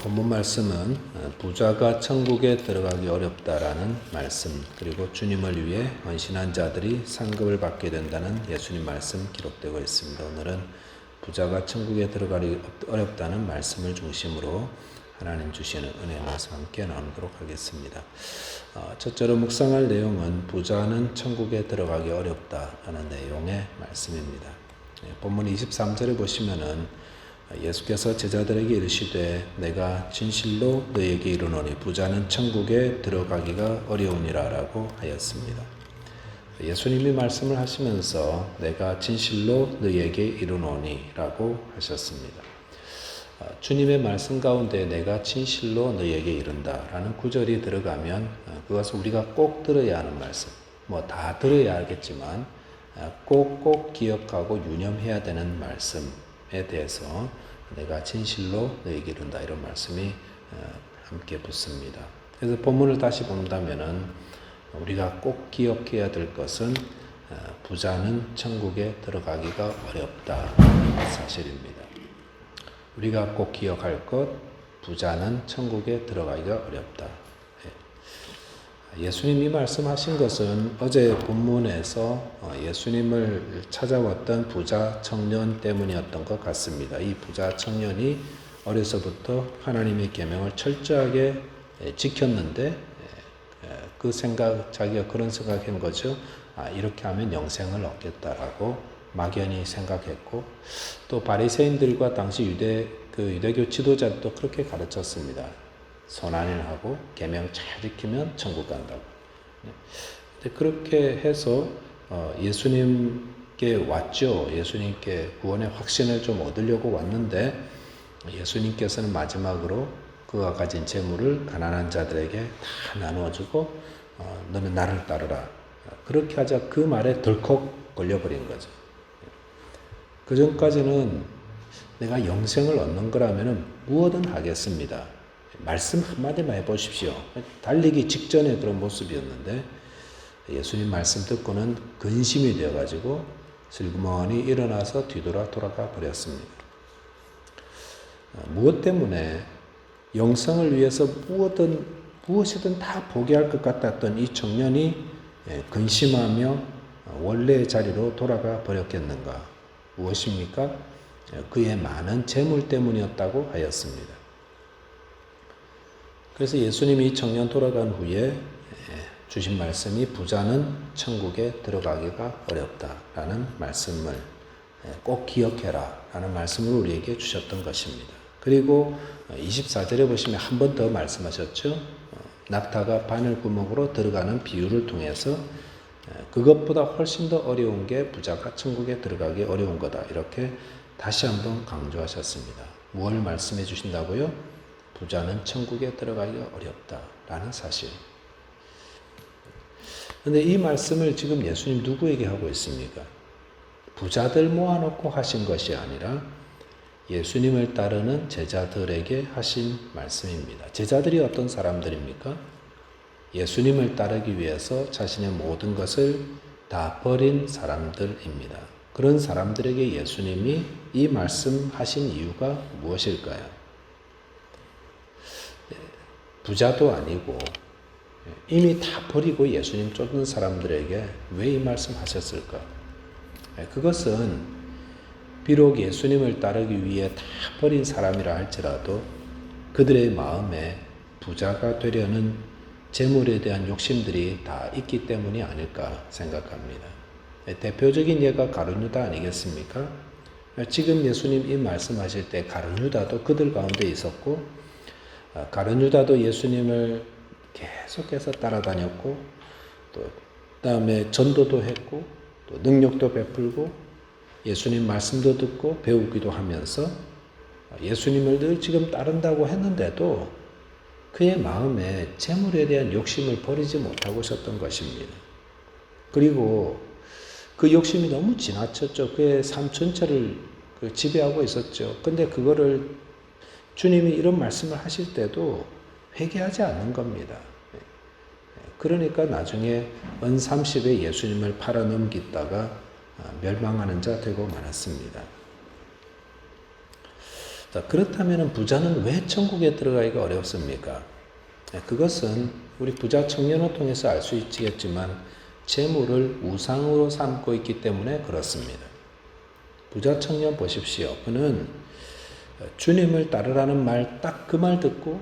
본문 말씀은 부자가 천국에 들어가기 어렵다라는 말씀, 그리고 주님을 위해 헌신한 자들이 상급을 받게 된다는 예수님 말씀 기록되고 있습니다. 오늘은 부자가 천국에 들어가기 어렵다는 말씀을 중심으로 하나님 주시는 은혜의 말씀 함께 나누도록 하겠습니다. 첫째로 묵상할 내용은 부자는 천국에 들어가기 어렵다라는 내용의 말씀입니다. 본문 23절에 보시면은 예수께서 제자들에게 이르시되 내가 진실로 너희에게 이르노니 부자는 천국에 들어가기가 어려우니라 라고 하였습니다. 예수님이 말씀을 하시면서 내가 진실로 너희에게 이르노니 라고 하셨습니다. 주님의 말씀 가운데 내가 진실로 너희에게 이른다 라는 구절이 들어가면 그것은 우리가 꼭 들어야 하는 말씀, 다 들어야 하겠지만 꼭 기억하고 유념해야 되는 말씀에 대해서 내가 진실로 너희에게 이른다 이런 말씀이 함께 붙습니다. 그래서 본문을 다시 본다면은 우리가 꼭 기억해야 될 것은 부자는 천국에 들어가기가 어렵다 사실입니다. 우리가 꼭 기억할 것, 부자는 천국에 들어가기가 어렵다. 예수님이 말씀하신 것은 어제 본문에서 예수님을 찾아왔던 부자 청년 때문이었던 것 같습니다. 이 부자 청년이 어려서부터 하나님의 계명을 철저하게 지켰는데 자기가 그런 생각한 거죠. 이렇게 하면 영생을 얻겠다라고 막연히 생각했고, 또 바리새인들과 당시 유대교 지도자도 그렇게 가르쳤습니다. 선한일하고 계명 잘 지키면 천국 간다고. 근데 그렇게 해서 예수님께 왔죠. 예수님께 구원의 확신을 좀 얻으려고 왔는데 예수님께서는 마지막으로 그가 가진 재물을 가난한 자들에게 다 나누어주고 너는 나를 따르라. 그렇게 하자 그 말에 덜컥 걸려버린 거죠. 그 전까지는 내가 영생을 얻는 거라면 무엇든 하겠습니다. 말씀 한마디만 해보십시오. 달리기 직전에 그런 모습이었는데 예수님 말씀 듣고는 근심이 되어가지고 슬그머니 일어나서 돌아가 버렸습니다. 무엇 때문에 영생을 위해서 무엇이든 다 포기할 것 같았던 이 청년이 근심하며 원래의 자리로 돌아가 버렸겠는가? 무엇입니까? 그의 많은 재물 때문이었다고 하였습니다. 그래서 예수님이 이 청년 돌아간 후에 주신 말씀이 부자는 천국에 들어가기가 어렵다라는 말씀을 꼭 기억해라 라는 말씀을 우리에게 주셨던 것입니다. 그리고 24절에 보시면 한 번 더 말씀하셨죠. 낙타가 바늘구멍으로 들어가는 비유를 통해서 그것보다 훨씬 더 어려운 게 부자가 천국에 들어가기 어려운 거다. 이렇게 다시 한번 강조하셨습니다. 무엇을 말씀해 주신다고요? 부자는 천국에 들어가기가 어렵다라는 사실. 그런데 이 말씀을 지금 예수님 누구에게 하고 있습니까? 부자들 모아놓고 하신 것이 아니라 예수님을 따르는 제자들에게 하신 말씀입니다. 제자들이 어떤 사람들입니까? 예수님을 따르기 위해서 자신의 모든 것을 다 버린 사람들입니다. 그런 사람들에게 예수님이 이 말씀하신 이유가 무엇일까요? 부자도 아니고 이미 다 버리고 예수님 쫓는 사람들에게 왜 이 말씀 하셨을까? 그것은 비록 예수님을 따르기 위해 다 버린 사람이라 할지라도 그들의 마음에 부자가 되려는 재물에 대한 욕심들이 다 있기 때문이 아닐까 생각합니다. 대표적인 예가 가룟유다 아니겠습니까? 지금 예수님 이 말씀하실 때 가룟유다도 그들 가운데 있었고, 가룟유다도 예수님을 계속해서 따라다녔고, 또 그다음에 전도도 했고, 또 능력도 베풀고, 예수님 말씀도 듣고 배우기도 하면서 예수님을 늘 지금 따른다고 했는데도 그의 마음에 재물에 대한 욕심을 버리지 못하고 있었던 것입니다. 그리고 그 욕심이 너무 지나쳤죠. 그의 삶 전체를 지배하고 있었죠. 근데 그거를 주님이 이런 말씀을 하실 때도 회개하지 않는 겁니다. 그러니까 나중에 은 30에 예수님을 팔아넘기다가 멸망하는 자 되고 말았습니다. 자, 그렇다면 부자는 왜 천국에 들어가기가 어렵습니까? 그것은 우리 부자 청년을 통해서 알 수 있겠지만 재물을 우상으로 삼고 있기 때문에 그렇습니다. 부자 청년 보십시오. 그는 주님을 따르라는 말 딱 그 말 듣고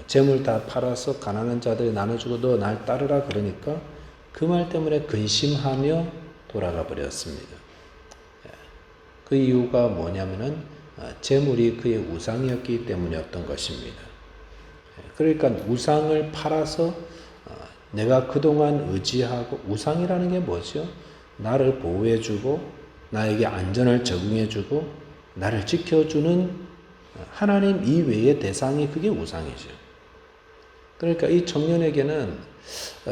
재물 다 팔아서 가난한 자들이 나눠주고 너 날 따르라 그러니까 그 말 때문에 근심하며 돌아가 버렸습니다. 그 이유가 뭐냐면은 재물이 그의 우상이었기 때문이었던 것입니다. 그러니까 우상을 팔아서 내가 그동안 의지하고 우상이라는 게 뭐죠? 나를 보호해주고 나에게 안전을 적응해주고 나를 지켜주는 하나님 이외의 대상이 그게 우상이죠. 그러니까 이 청년에게는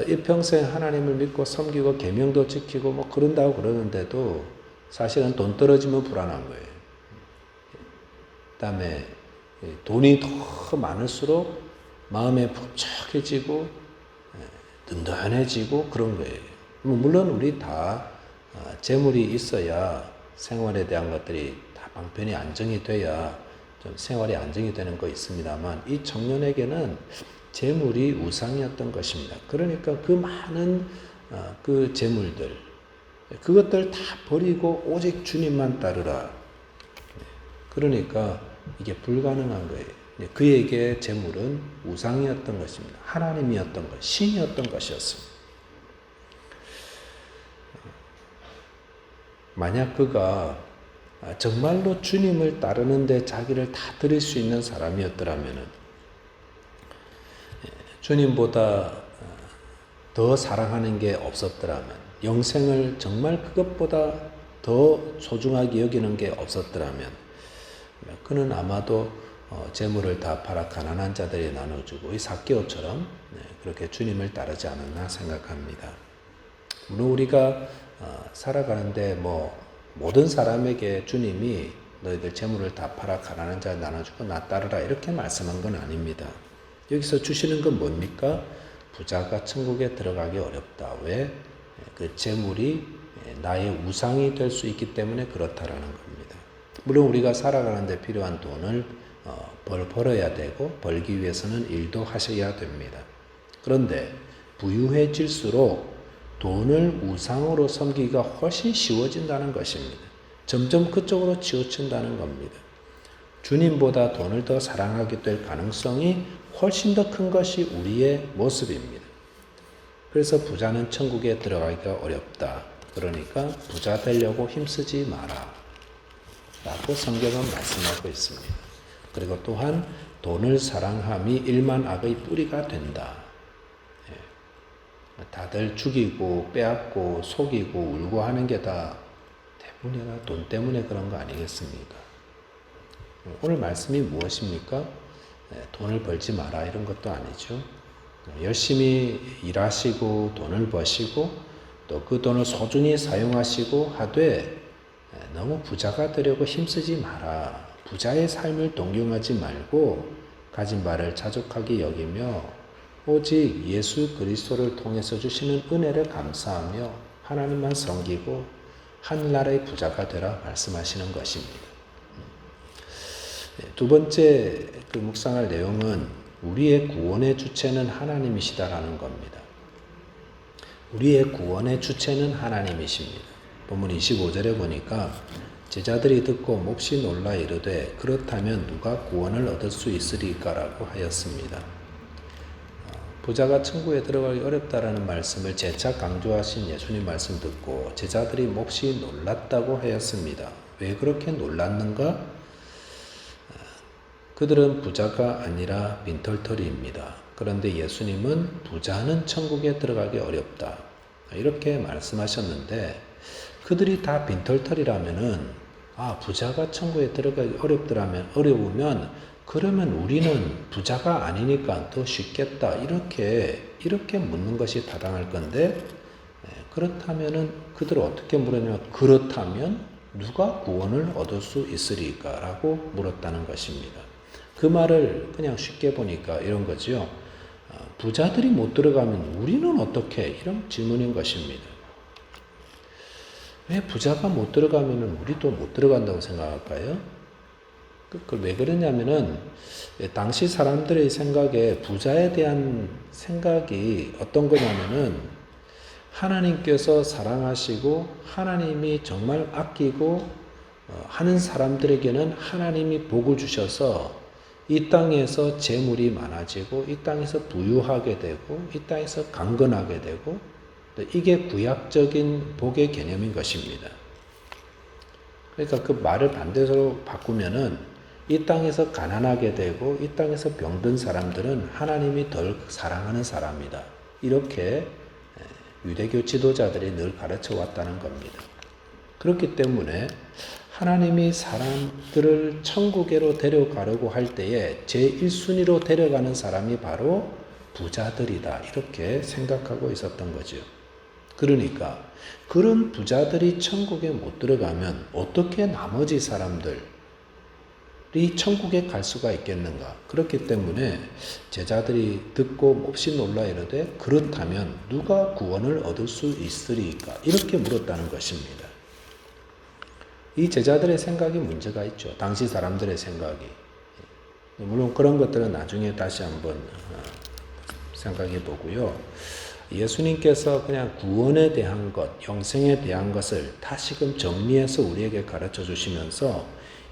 일평생 하나님을 믿고 섬기고 계명도 지키고 뭐 그런다고 그러는데도 사실은 돈 떨어지면 불안한 거예요. 그다음에 돈이 더 많을수록 마음에 북적해지고 든든해지고 그런 거예요. 물론 우리 다 재물이 있어야 생활에 대한 것들이 다 방편이 안정이 돼야 좀 생활이 안정이 되는 거 있습니다만 이 청년에게는 재물이 우상이었던 것입니다. 그러니까 그 많은 그 재물들 그것들 다 버리고 오직 주님만 따르라. 그러니까 이게 불가능한 거예요. 그에게 재물은 우상이었던 것입니다. 하나님이었던 것, 신이었던 것이었습니다. 만약 그가 정말로 주님을 따르는데 자기를 다 드릴 수 있는 사람이었더라면 주님보다 더 사랑하는 게 없었더라면 영생을 정말 그것보다 더 소중하게 여기는 게 없었더라면 그는 아마도 재물을 다 팔아 가난한 자들이 나눠주고 이 삭개오처럼 그렇게 주님을 따르지 않았나 생각합니다. 물론 우리가 살아가는데 모든 사람에게 주님이 너희들 재물을 다 팔아 가난한 자 나눠주고 나 따르라 이렇게 말씀한 건 아닙니다. 여기서 주시는 건 뭡니까? 부자가 천국에 들어가기 어렵다. 왜? 그 재물이 나의 우상이 될 수 있기 때문에 그렇다라는 겁니다. 물론 우리가 살아가는데 필요한 돈을 벌어야 되고 벌기 위해서는 일도 하셔야 됩니다. 그런데 부유해질수록 돈을 우상으로 섬기기가 훨씬 쉬워진다는 것입니다. 점점 그쪽으로 치우친다는 겁니다. 주님보다 돈을 더 사랑하게 될 가능성이 훨씬 더 큰 것이 우리의 모습입니다. 그래서 부자는 천국에 들어가기가 어렵다. 그러니까 부자 되려고 힘쓰지 마라. 라고 성경은 말씀하고 있습니다. 그리고 또한 돈을 사랑함이 일만 악의 뿌리가 된다. 다들 죽이고 빼앗고 속이고 울고 하는 게 다 대부분이 돈 때문에 그런 거 아니겠습니까? 오늘 말씀이 무엇입니까? 돈을 벌지 마라 이런 것도 아니죠. 열심히 일하시고 돈을 버시고 또 그 돈을 소중히 사용하시고 하되 너무 부자가 되려고 힘쓰지 마라. 부자의 삶을 동경하지 말고 가진 바를 자족하게 여기며 오직 예수 그리스도를 통해서 주시는 은혜를 감사하며 하나님만 섬기고 하늘나라의 부자가 되라 말씀하시는 것입니다. 두 번째 그 묵상할 내용은 우리의 구원의 주체는 하나님이시다라는 겁니다. 우리의 구원의 주체는 하나님이십니다. 본문 25절에 보니까 제자들이 듣고 몹시 놀라 이르되 그렇다면 누가 구원을 얻을 수 있으리까라고 하였습니다. 부자가 천국에 들어가기 어렵다라는 말씀을 재차 강조하신 예수님 말씀 듣고 제자들이 몹시 놀랐다고 하였습니다. 왜 그렇게 놀랐는가? 그들은 부자가 아니라 빈털터리입니다. 그런데 예수님은 부자는 천국에 들어가기 어렵다. 이렇게 말씀하셨는데 그들이 다 빈털터리라면은 부자가 천국에 들어가기 어려우면 그러면 우리는 부자가 아니니까 더 쉽겠다. 이렇게 묻는 것이 타당할 건데 그렇다면은 그들은 어떻게 물었냐면 그렇다면 누가 구원을 얻을 수 있으리까? 라고 물었다는 것입니다. 그 말을 그냥 쉽게 보니까 이런 거죠. 부자들이 못 들어가면 우리는 어떻게? 이런 질문인 것입니다. 왜 부자가 못 들어가면 우리도 못 들어간다고 생각할까요? 그걸 왜 그러냐면은 당시 사람들의 생각에 부자에 대한 생각이 어떤 거냐면은 하나님께서 사랑하시고 하나님이 정말 아끼고 하는 사람들에게는 하나님이 복을 주셔서 이 땅에서 재물이 많아지고 이 땅에서 부유하게 되고 이 땅에서 강건하게 되고 이게 구약적인 복의 개념인 것입니다. 그러니까 그 말을 반대로 바꾸면은 이 땅에서 가난하게 되고 이 땅에서 병든 사람들은 하나님이 덜 사랑하는 사람이다. 이렇게 유대교 지도자들이 늘 가르쳐 왔다는 겁니다. 그렇기 때문에 하나님이 사람들을 천국에로 데려가려고 할 때에 제1순위로 데려가는 사람이 바로 부자들이다. 이렇게 생각하고 있었던 거죠. 그러니까 그런 부자들이 천국에 못 들어가면 어떻게 나머지 사람들이 천국에 갈 수가 있겠는가. 그렇기 때문에 제자들이 듣고 몹시 놀라 이르되 그렇다면 누가 구원을 얻을 수 있으리까? 이렇게 물었다는 것입니다. 이 제자들의 생각이 문제가 있죠. 당시 사람들의 생각이. 물론 그런 것들은 나중에 다시 한번 생각해 보고요. 예수님께서 그냥 구원에 대한 것, 영생에 대한 것을 다시금 정리해서 우리에게 가르쳐 주시면서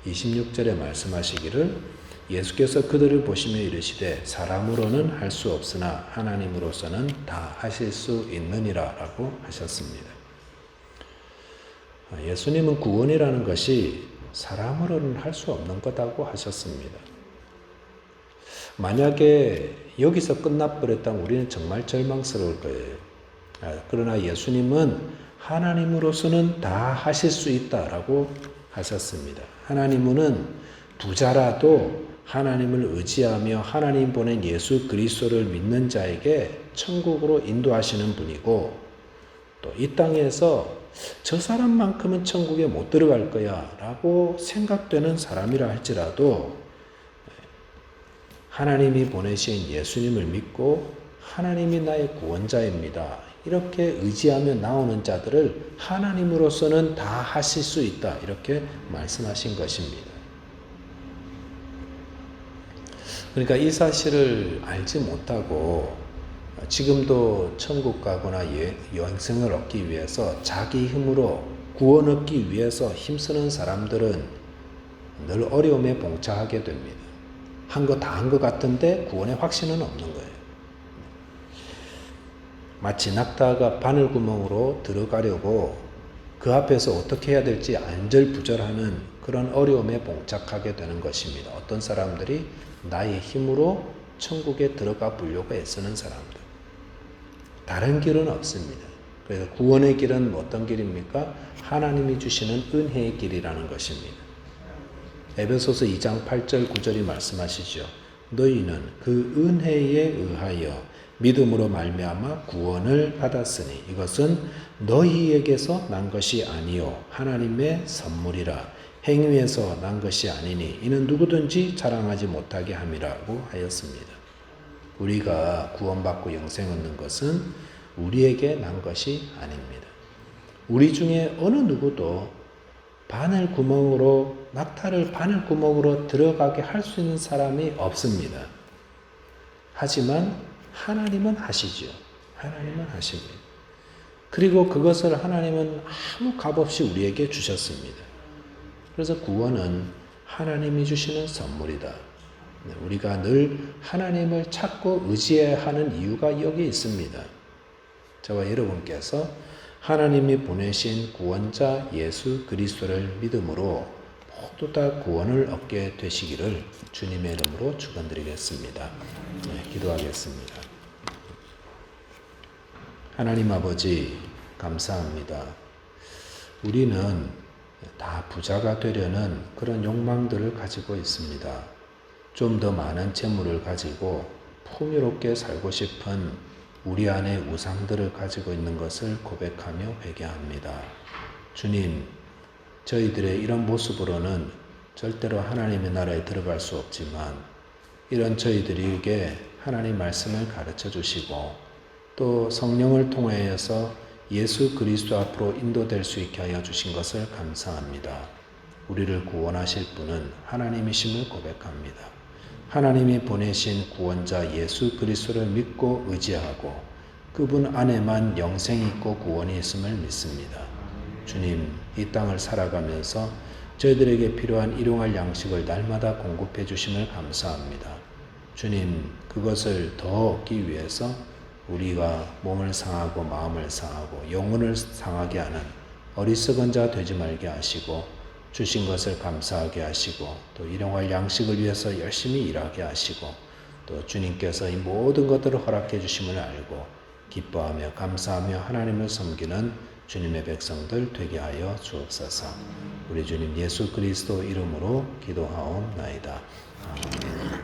26절에 말씀하시기를 예수께서 그들을 보시며 이르시되 사람으로는 할 수 없으나 하나님으로서는 다 하실 수 있느니라 라고 하셨습니다. 예수님은 구원이라는 것이 사람으로는 할 수 없는 거다고 하셨습니다. 만약에 여기서 끝나버렸다면 우리는 정말 절망스러울 거예요. 그러나 예수님은 하나님으로서는 다 하실 수 있다라고 하셨습니다. 하나님은 부자라도 하나님을 의지하며 하나님 보낸 예수 그리스도를 믿는 자에게 천국으로 인도하시는 분이고 또 이 땅에서 저 사람만큼은 천국에 못 들어갈 거야 라고 생각되는 사람이라 할지라도 하나님이 보내신 예수님을 믿고 하나님이 나의 구원자입니다. 이렇게 의지하며 나오는 자들을 하나님으로서는 다 하실 수 있다. 이렇게 말씀하신 것입니다. 그러니까 이 사실을 알지 못하고 지금도 천국 가거나 영생을 얻기 위해서 자기 힘으로 구원 얻기 위해서 힘쓰는 사람들은 늘 어려움에 봉착하게 됩니다. 한 거 다 한 것 같은데 구원의 확신은 없는 거예요. 마치 낙타가 바늘구멍으로 들어가려고 그 앞에서 어떻게 해야 될지 안절부절하는 그런 어려움에 봉착하게 되는 것입니다. 어떤 사람들이 나의 힘으로 천국에 들어가 보려고 애쓰는 사람들. 다른 길은 없습니다. 그래서 구원의 길은 어떤 길입니까? 하나님이 주시는 은혜의 길이라는 것입니다. 에베소서 2장 8절 9절이 말씀하시죠. 너희는 그 은혜에 의하여 믿음으로 말미암아 구원을 받았으니 이것은 너희에게서 난 것이 아니요 하나님의 선물이라 행위에서 난 것이 아니니 이는 누구든지 자랑하지 못하게 함이라고 하였습니다. 우리가 구원받고 영생 얻는 것은 우리에게 난 것이 아닙니다. 우리 중에 어느 누구도 낙타를 바늘구멍으로 들어가게 할 수 있는 사람이 없습니다. 하지만 하나님은 하시죠. 하나님은 하십니다. 그리고 그것을 하나님은 아무 값없이 우리에게 주셨습니다. 그래서 구원은 하나님이 주시는 선물이다. 우리가 늘 하나님을 찾고 의지해야 하는 이유가 여기 있습니다. 저와 여러분께서 하나님이 보내신 구원자 예수 그리스도를 믿음으로 모두 다 구원을 얻게 되시기를 주님의 이름으로 축원드리겠습니다. 기도하겠습니다. 하나님 아버지 감사합니다. 우리는 다 부자가 되려는 그런 욕망들을 가지고 있습니다. 좀 더 많은 재물을 가지고 풍요롭게 살고 싶은 우리 안에 우상들을 가지고 있는 것을 고백하며 회개합니다. 주님, 저희들의 이런 모습으로는 절대로 하나님의 나라에 들어갈 수 없지만 이런 저희들에게 하나님 말씀을 가르쳐 주시고 또 성령을 통하여서 예수 그리스도 앞으로 인도될 수 있게 하여 주신 것을 감사합니다. 우리를 구원하실 분은 하나님이심을 고백합니다. 하나님이 보내신 구원자 예수 그리스도를 믿고 의지하고 그분 안에만 영생이 있고 구원이 있음을 믿습니다. 주님, 이 땅을 살아가면서 저희들에게 필요한 일용할 양식을 날마다 공급해 주심을 감사합니다. 주님, 그것을 더 얻기 위해서 우리가 몸을 상하고 마음을 상하고 영혼을 상하게 하는 어리석은 자 되지 말게 하시고 주신 것을 감사하게 하시고 또 일용할 양식을 위해서 열심히 일하게 하시고 또 주님께서 이 모든 것들을 허락해 주심을 알고 기뻐하며 감사하며 하나님을 섬기는 주님의 백성들 되게 하여 주옵소서. 우리 주님 예수 그리스도 이름으로 기도하옵나이다. 아멘.